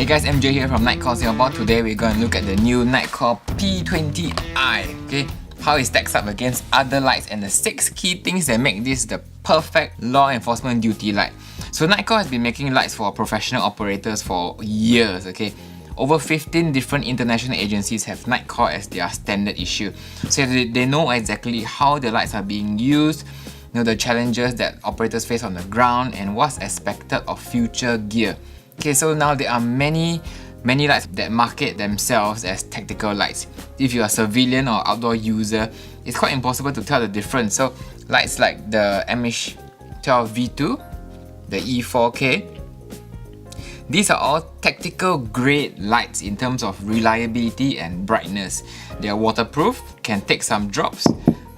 Hey guys, MJ here from Nitecore Singapore. Today we're going to look at the new Nitecore P20i. Okay, how it stacks up against other lights and the 6 key things that make this the perfect law enforcement duty light. So Nitecore has been making lights for professional operators for years. Okay, over 15 different international agencies have Nitecore as their standard issue. So they know exactly how the lights are being used, the challenges that operators face on the ground, and what's expected of future gear. Okay, so now there are many lights that market themselves as tactical lights. If you're a civilian or outdoor user, it's quite impossible to tell the difference. So lights like the MH12V2, the E4K, these are all tactical grade lights in terms of reliability and brightness. They are waterproof, can take some drops,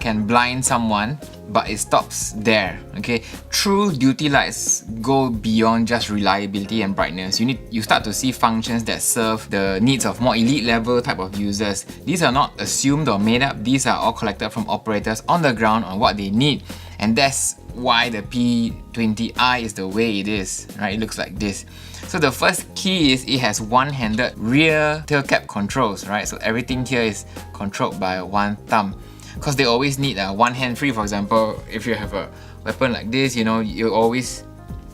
can blind someone, but it stops there. Okay, true duty lights go beyond just reliability and brightness. You start to see functions that serve the needs of more elite level type of users. These are not assumed or made up. These are all collected from operators on the ground on what they need, and that's why the P20i is the way it is. Right, it looks like this. So the first key is it has one-handed rear tail cap controls. Right, so everything here is controlled by one thumb, because they always need one hand free. For example, if you have a weapon like this, you're always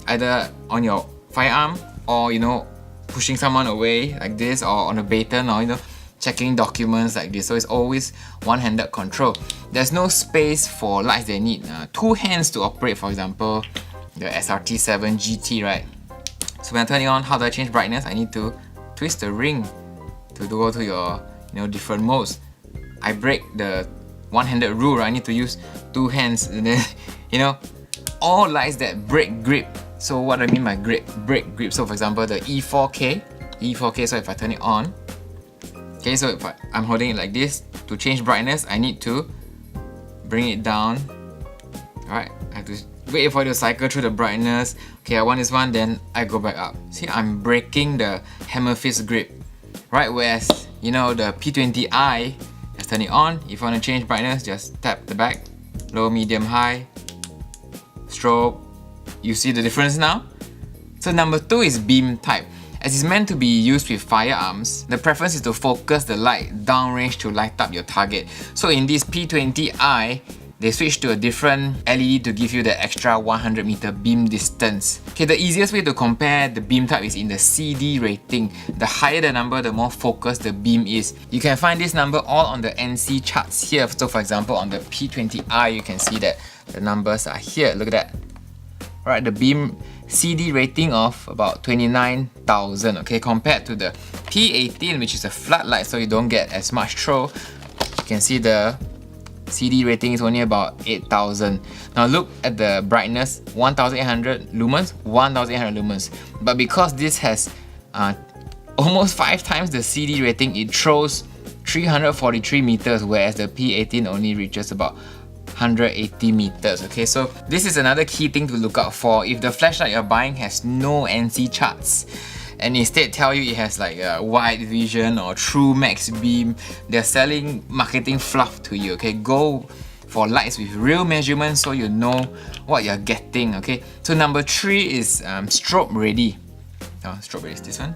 either on your firearm or pushing someone away like this, or on a baton, or checking documents like this. So it's always one-handed control. There's no space for lights that need 2 hands to operate. For example, the SRT7 GT, right? So when I turn it on, how do I change brightness? I need to twist the ring to go to your different modes. I break the one-handed rule, right? I need to use 2 hands, and then all lights that break grip. So what do I mean by break grip? So for example, the E4K, so if I turn it on, okay, so if I'm holding it like this, to change brightness, I need to bring it down. Alright, I have to wait for it to cycle through the brightness. Okay, I want this one, then I go back up. See, I'm breaking the hammer fist grip, right? Whereas the P20i, just turn it on. If you want to change brightness, just tap the back, low, medium, high, strobe. You see the difference now? So number 2 is beam type. As it's meant to be used with firearms, the preference is to focus the light downrange to light up your target. So in this P20i, they switched to a different LED to give you the extra 100 meter beam distance. Okay, the easiest way to compare the beam type is in the CD rating. The higher the number, the more focused the beam is. You can find this number all on the NC charts here. So for example, on the P20i, you can see that the numbers are here. Look at that. Alright, the beam CD rating of about 29,000, okay, compared to the P18, which is a Flahlight, so you don't get as much throw. You can see the CD rating is only about 8,000. Now look at the brightness, 1,800 lumens, 1,800 lumens. But because this has almost 5 times the CD rating, it throws 343 meters, whereas the P18 only reaches about 180 meters. Okay, so this is another key thing to look out for. If the flashlight you're buying has no NC charts, and instead tell you it has like a wide vision or true max beam, they're selling marketing fluff to you. Okay, go for lights with real measurements so you know what you're getting. Okay, so number 3 is strobe ready. Strobe ready is this one.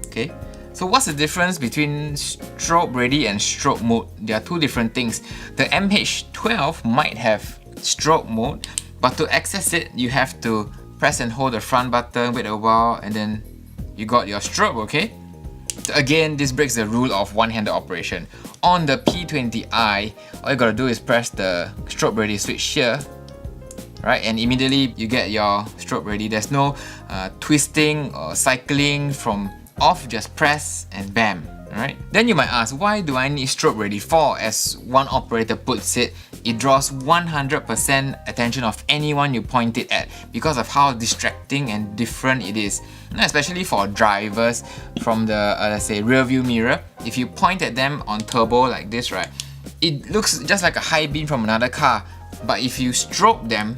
Okay, so what's the difference between strobe ready and strobe mode? There are 2 different things. The MH12 might have strobe mode, but to access it, you have to press and hold the front button, wait a while, and then you got your strobe. Okay, so again, this breaks the rule of one-handed operation. On the P20i, all you gotta do is press the strobe ready switch here, right, and immediately you get your strobe ready. There's no twisting or cycling from off, just press and bam. Alright, then you might ask, why do I need strobe ready for? As one operator puts it, it draws 100% attention of anyone you point it at because of how distracting and different it is. Now, especially for drivers from the let's say rear view mirror, if you point at them on turbo like this, right, it looks just like a high beam from another car. But if you strobe them,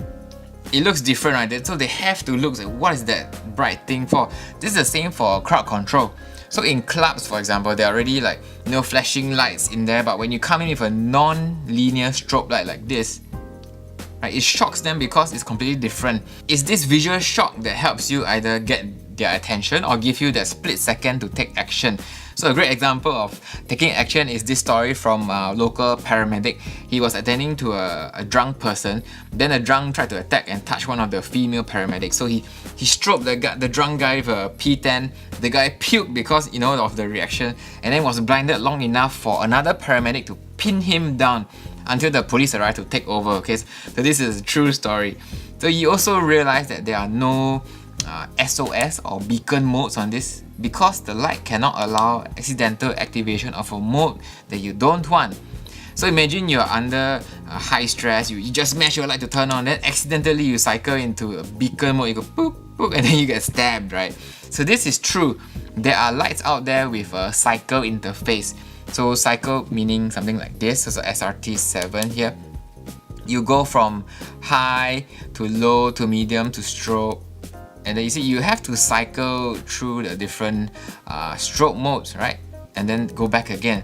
it looks different, right? So they have to look like, what is that bright thing for? This is the same for crowd control. So in clubs, for example, there are already like flashing lights in there, but when you come in with a non-linear strobe light like this, right, it shocks them because it's completely different. It's this visual shock that helps you either get their attention or give you that split second to take action. So a great example of taking action is this story from a local paramedic. He was attending to a drunk person. Then the drunk tried to attack and touch one of the female paramedics. So he stroked the drunk guy with a P10. The guy puked because, you know, of the reaction, and then was blinded long enough for another paramedic to pin him down until the police arrived to take over. Okay, so this is a true story. So you also realize that there are no SOS or beacon modes on this because the light cannot allow accidental activation of a mode that you don't want. So imagine you're under high stress, you just smash your light to turn on, then accidentally you cycle into a beacon mode, you go boop, boop, and then you get stabbed, right? So this is true. There are lights out there with a cycle interface. So cycle meaning something like this, so SRT7 here. You go from high to low to medium to strobe, and then you see you have to cycle through the different strobe modes, right? And then go back again.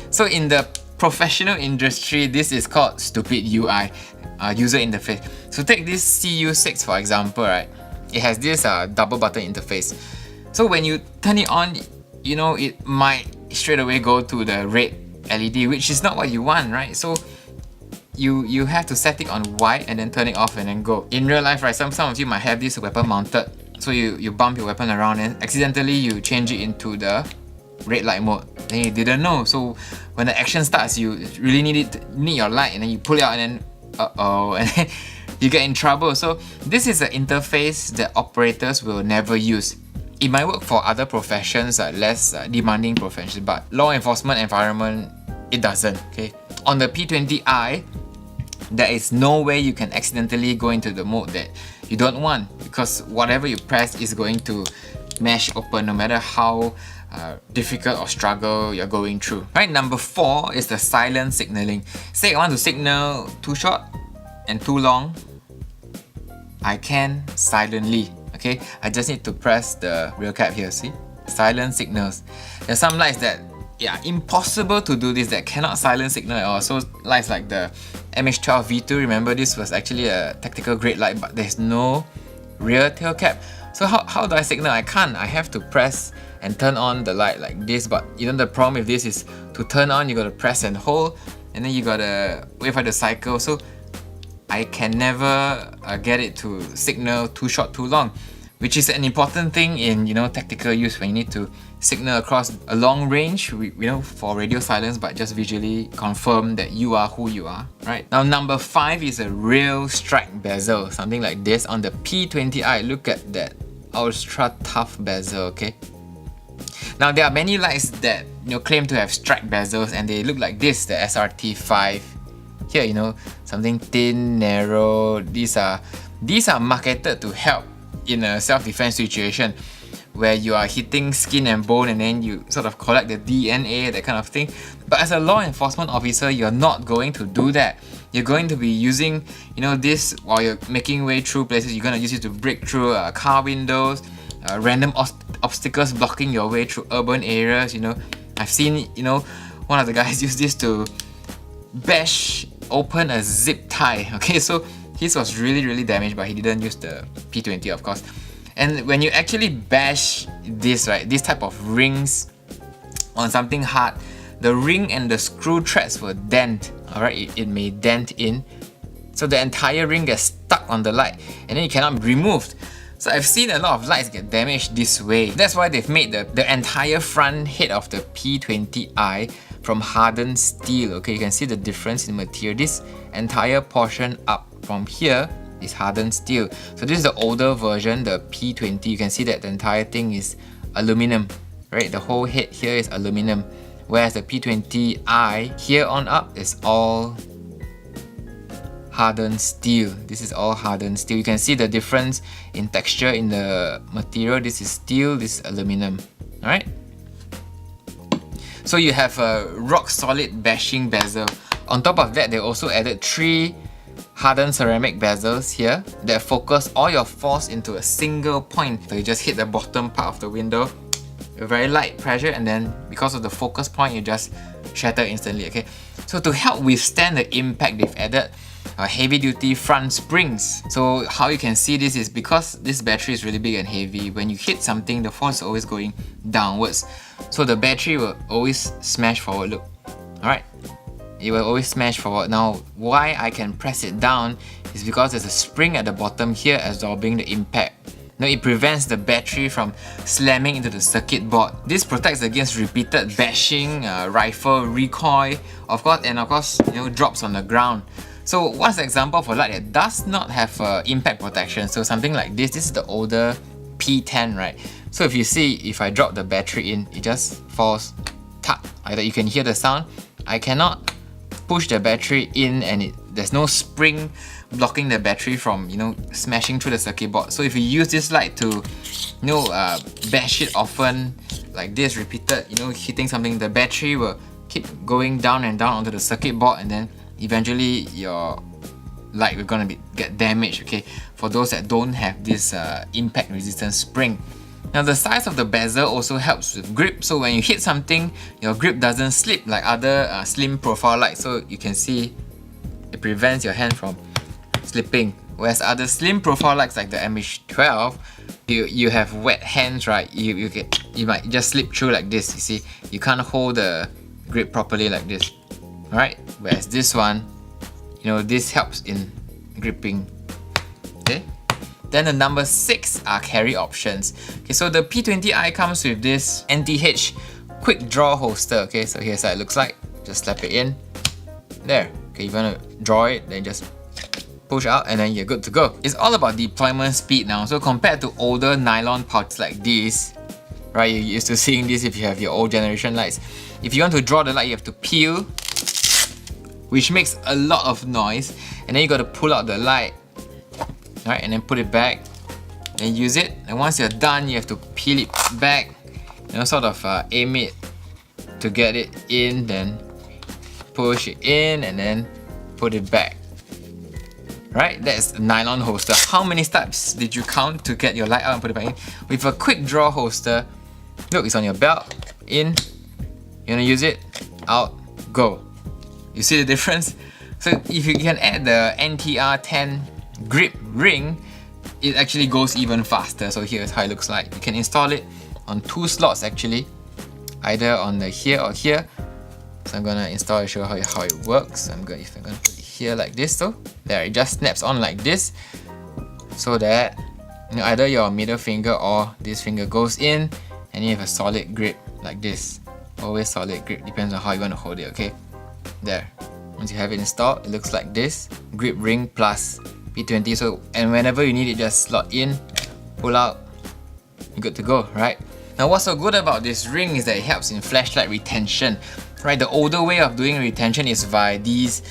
So in the professional industry, this is called stupid UI, user interface. So take this CU6 for example, right? It has this double button interface. So when you turn it on, you know, it might straight away go to the red LED, which is not what you want, right? So you have to set it on white and then turn it off and then go. In real life, right, some of you might have this weapon mounted. So you bump your weapon around and accidentally you change it into the red light mode. Then you didn't know. So when the action starts, you really need your light, and then you pull it out and then and then you get in trouble. So this is an interface that operators will never use. It might work for other professions, less demanding professions, but law enforcement environment, it doesn't. Okay. On the P20i, there is no way you can accidentally go into the mode that you don't want, because whatever you press is going to mash open no matter how difficult or struggle you're going through. Right, number 4 is the silent signaling. Say I want to signal too short and too long, I can silently. Okay, I just need to press the real cap here, see? Silent signals. There's some lights that, yeah, impossible to do this, that cannot silent signal at all. So lights like the MH12V2, remember this was actually a tactical grade light, but there's no rear tail cap. So how do I signal? I can't. I have to press and turn on the light like this, but you know the problem with this is to turn on you gotta press and hold, and then you gotta wait for the cycle. So I can never get it to signal too short, too long, which is an important thing in, you know, tactical use when you need to signal across a long range, you know, for radio silence, but just visually confirm that you are who you are, right? Now, number 5 is a real strike bezel, something like this on the P20i. Look at that ultra tough bezel, okay? Now, there are many lights that, you know, claim to have strike bezels, and they look like this, the SRT5. Here, you know, something thin, narrow. These are marketed to help in a self-defense situation where you are hitting skin and bone and then you sort of collect the DNA, that kind of thing. But as a law enforcement officer, you're not going to do that. You're going to be using, you know, this while you're making way through places. You're going to use it to break through car windows, random obstacles blocking your way through urban areas. You know, I've seen, you know, one of the guys use this to bash open a zip tie. Okay, so his was really damaged, but he didn't use the P20, of course. And when you actually bash this, right, this type of rings on something hard, the ring and the screw threads will dent. Alright, it may dent in, so the entire ring gets stuck on the light and then it cannot be removed. So I've seen a lot of lights get damaged this way. That's why they've made the entire front head of the P20i from hardened steel. Okay, you can see the difference in material. This entire portion up from here is hardened steel. So this is the older version, the P20. You can see that the entire thing is aluminum, right? The whole head here is aluminum, whereas the P20i here on up is all hardened steel. This is all hardened steel. You can see the difference in texture in the material. This is steel, this is aluminum. Alright? So you have a rock solid bashing bezel. On top of that, they also added 3 hardened ceramic bezels here that focus all your force into a single point. So you just hit the bottom part of the window with very light pressure, and then because of the focus point, you just shatter instantly. Okay. So to help withstand the impact, they've added heavy duty front springs. So how you can see this is because this battery is really big and heavy, when you hit something, the force is always going downwards. So the battery will always smash forward, look. Alright, it will always smash forward. Now, why I can press it down is because there's a spring at the bottom here absorbing the impact. Now, it prevents the battery from slamming into the circuit board. This protects against repeated bashing, rifle recoil, of course, drops on the ground. So what's the example of a light that does not have impact protection? So something like this is the older P10, right? So if you see, if I drop the battery in, it just falls, tap. Either you can hear the sound. I cannot push the battery in, and there's no spring blocking the battery from smashing through the circuit board. So if you use this light to bash it often like this, repeated hitting something, the battery will keep going down and down onto the circuit board, and then eventually your light will gonna get damaged. Okay, for those that don't have this impact resistant spring. Now, the size of the bezel also helps with grip, so when you hit something, your grip doesn't slip like other slim profile lights. So you can see it prevents your hand from slipping. Whereas other slim profile lights like the MH12, you have wet hands, right? You might just slip through like this. You see, you can't hold the grip properly like this. Alright, whereas this one, this helps in gripping. Okay. Then the number 6 are carry options. Okay, so the P20i comes with this NTH quick draw holster. Okay, so here's how it looks like. Just slap it in. There. Okay, you want to draw it, then just push out, and then you're good to go. It's all about deployment speed now. So compared to older nylon pouches like these, right? You're used to seeing this if you have your old generation lights. If you want to draw the light, you have to peel, which makes a lot of noise, and then you got to pull out the light. Alright, and then put it back, then use it, and once you're done, you have to peel it back, sort of aim it to get it in, then push it in, and then put it back. Right, that's the nylon holster. How many steps did you count to get your light out and put it back in? With a quick draw holster, look, it's on your belt, in, you wanna use it, out, go. You see the difference? So if you can add the NTR10 grip ring, it actually goes even faster. So here's how it looks like. You can install it on 2 slots actually, either on the here or here. So I'm gonna install and show how it works. If I'm gonna put it here like this, so there, it just snaps on like this, so that either your middle finger or this finger goes in, and you have a solid grip like this. Always solid grip, depends on how you want to hold it. Okay, there. Once you have it installed, it looks like this. Grip ring plus P20. So, and whenever you need it, just slot in, pull out, you're good to go, right? Now, what's so good about this ring is that it helps in flashlight retention. Right, the older way of doing retention is via these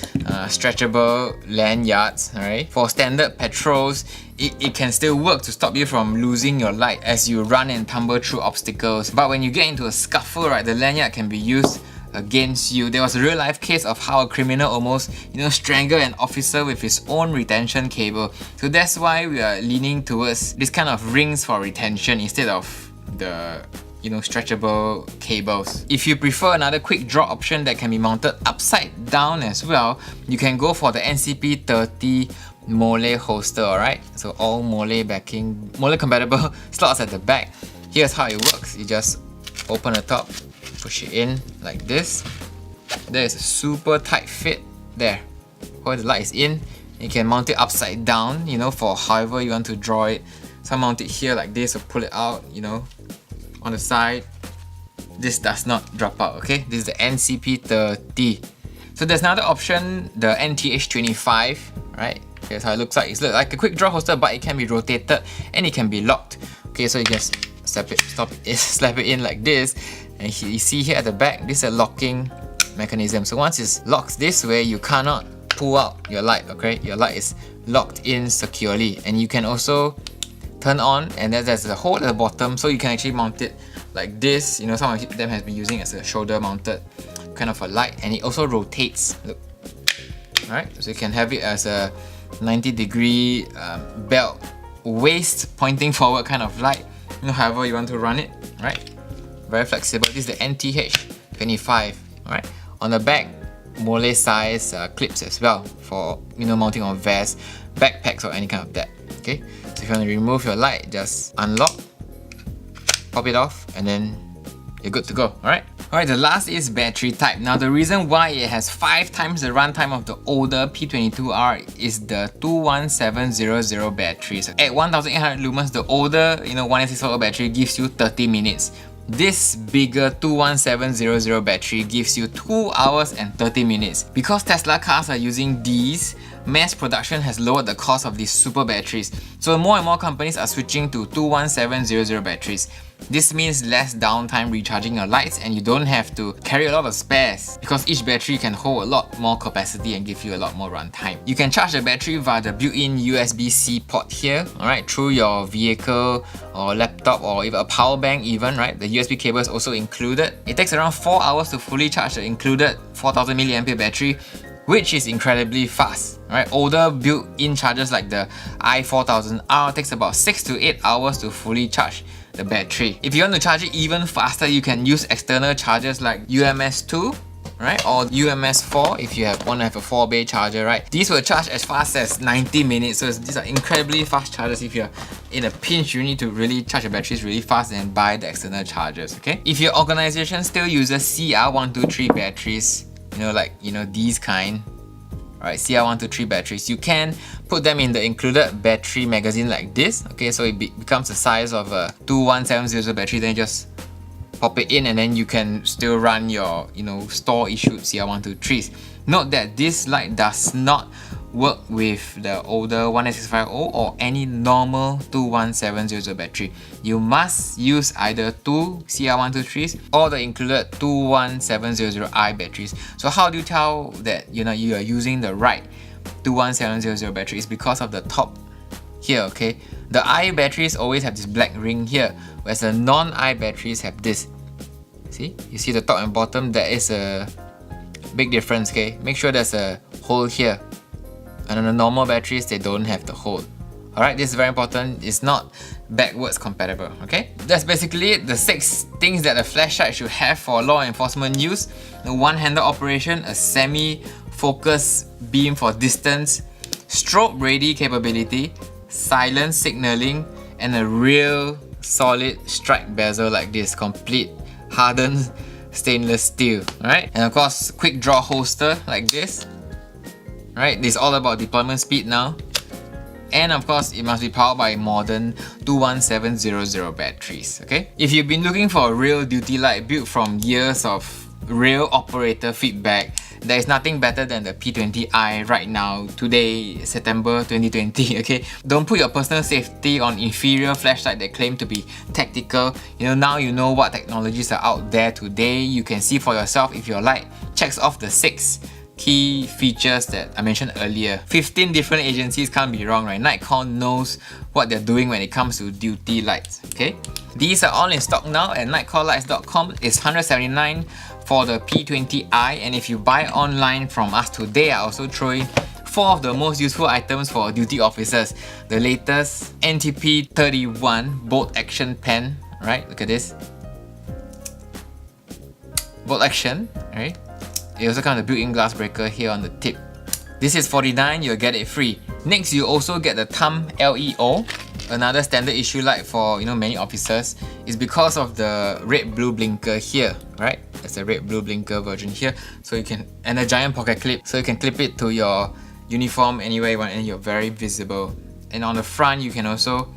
stretchable lanyards. Alright, for standard petrols, it can still work to stop you from losing your light as you run and tumble through obstacles. But when you get into a scuffle, right, the lanyard can be used against you. There was a real life case of how a criminal almost strangled an officer with his own retention cable. So that's why we are leaning towards this kind of rings for retention instead of the stretchable cables. If you prefer another quick draw option that can be mounted upside down as well, you can go for the NCP30 Mole holster. Alright, so all Mole backing, Mole compatible slots at the back. Here's how it works. You just open the top, push it in like this. There is a super tight fit there. Where the light is in, you can mount it upside down, for however you want to draw it. So mount it here like this, or pull it out, on the side. This does not drop out, okay? This is the NCP30. So there's another option, the NTH25, right? Here's how it looks like. It's like a quick draw holster, but it can be rotated and it can be locked. Okay, so you just slap it in like this, and you see here at the back, this is a locking mechanism. So once it's locked this way, you cannot pull out your light, okay? Your light is locked in securely, and you can also turn on, and then there's a hole at the bottom, so you can actually mount it like this. Some of them has been using as a shoulder mounted kind of a light, and it also rotates. Look, alright, so you can have it as a 90-degree belt, waist pointing forward kind of light. However you want to run it, right? Very flexible. This is the NTH25. Alright, on the back, mole size clips as well for mounting on vests, backpacks, or any kind of that. Okay, so if you want to remove your light, just unlock, pop it off, and then you're good to go. Alright, the last is battery type. Now the reason why it has 5 times the runtime of the older P22R is the 21700 battery. So at 1800 lumens, the older 186 battery gives you 30 minutes. This bigger 21700 battery gives you 2 hours and 30 minutes. Because Tesla cars are using these, mass production has lowered the cost of these super batteries. So more and more companies are switching to 21700 batteries. This means less downtime recharging your lights, and you don't have to carry a lot of spares because each battery can hold a lot more capacity and give you a lot more runtime. You can charge the battery via the built-in USB-C port here, alright, through your vehicle or laptop or even a power bank even, right? The USB cable is also included. It takes around 4 hours to fully charge the included 4000 mAh battery, which is incredibly fast. Right? Older built-in chargers like the i4000R takes about 6 to 8 hours to fully charge the battery. If you want to charge it even faster, you can use external chargers like UMS2, right? Or UMS4 if you want to have a 4-bay charger, right? These will charge as fast as 90 minutes. So these are incredibly fast chargers. If you're in a pinch, you need to really charge your batteries really fast and buy the external chargers, okay? If your organization still uses CR123 batteries, these kind, right, CR123 batteries, you can put them in the included battery magazine like this, okay? So it becomes the size of a 2170 battery, then you just pop it in and then you can still run your, store issued CR123s. Note that this light does not work with the older 18650 or any normal 21700 battery. You must use either 2 CR123s or the included 21700i batteries. So how do you tell that you are using the right 21700 battery? It's because of the top here, okay? The I batteries always have this black ring here, whereas the non-I batteries have this. See? You see the top and bottom, there is a big difference, okay? Make sure there's a hole here. And on the normal batteries, they don't have the hole. Alright, this is very important. It's not backwards compatible, okay? That's basically it. The 6 things that a flashlight should have for law enforcement use. The one-handed operation, a semi-focus beam for distance, strobe ready capability, silent signaling, and a real solid strike bezel like this, complete hardened stainless steel. Alright, and of course, quick draw holster like this. Right, this is all about deployment speed now. And of course, it must be powered by modern 21700 batteries, okay? If you've been looking for a real duty light built from years of real operator feedback, there is nothing better than the P20i right now, today, September 2020, okay? Don't put your personal safety on inferior flashlight that claim to be tactical. Now you know what technologies are out there today. You can see for yourself if your light checks off the 6 key features that I mentioned earlier. 15 different agencies can't be wrong, right? Nitecore knows what they're doing when it comes to duty lights, okay? These are all in stock now at nitecorelights.com. It's $179 for the P20i, and if you buy online from us today, I also throw in 4 of the most useful items for duty officers. The latest NTP31 bolt action pen, right? Look at this. Bolt action, right? It also comes with a built-in glass breaker here on the tip. This is $49, you'll get it free. Next, you also get the thumb LEO, another standard issue light for many officers. It's because of the red-blue blinker here, right? There's a red-blue blinker version here, so you can, and a giant pocket clip, so you can clip it to your uniform anywhere you want, and you're very visible. And on the front, you can also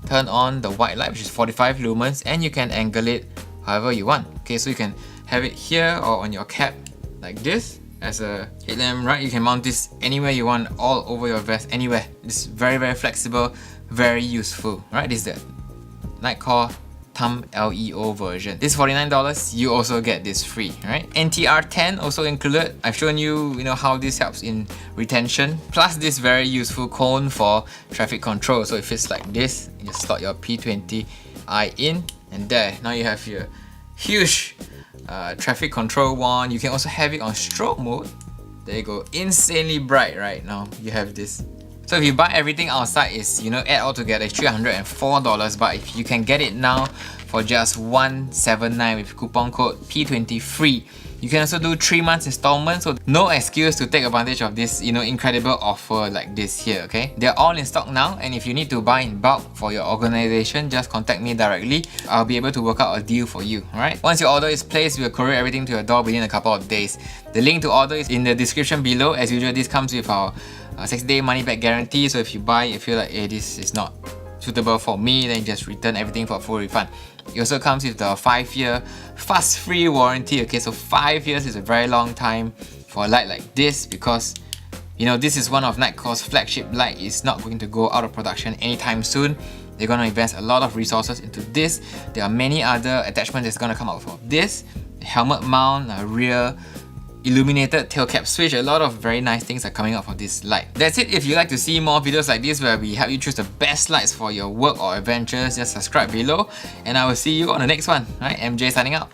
turn on the white light, which is 45 lumens, and you can angle it however you want. Okay, so you can have it here or on your cap like this as a headlamp, right? You can mount this anywhere you want, all over your vest, anywhere. It's very, very flexible, very useful, right? This is the Nitecore thumb LEO version. This is $49, you also get this free, right? NTR10 also included. I've shown you, how this helps in retention. Plus this very useful cone for traffic control. So it fits like this. You just slot your P20i in, and there, now you have your huge traffic control wand. You can also have it on strobe mode. There you go, insanely bright right now. You have this. So if you buy everything outside, is add all together, it's $304, but if you can get it now for just $179 with coupon code P20 free, You can also do 3 months installments, so no excuse to take advantage of this, incredible offer like this here, okay? They're all in stock now, and if you need to buy in bulk for your organization, just contact me directly. I'll be able to work out a deal for you, alright? Once your order is placed, we'll courier everything to your door within a couple of days. The link to order is in the description below. As usual, this comes with our 6-day money-back guarantee, so if you buy, you feel like, hey, this is not suitable for me, then you just return everything for a full refund. It also comes with the 5-year fuss-free warranty, okay? So 5 years is a very long time for a light like this, because this is one of Nitecore's flagship light. It's not going to go out of production anytime soon. They're going to invest a lot of resources into this. There are many other attachments that's going to come out for this. Helmet mount, a rear illuminated tail cap switch. A lot of very nice things are coming out for this light. That's it. If you'd like to see more videos like this where we help you choose the best lights for your work or adventures, just subscribe below, and I will see you on the next one. Alright, MJ signing out.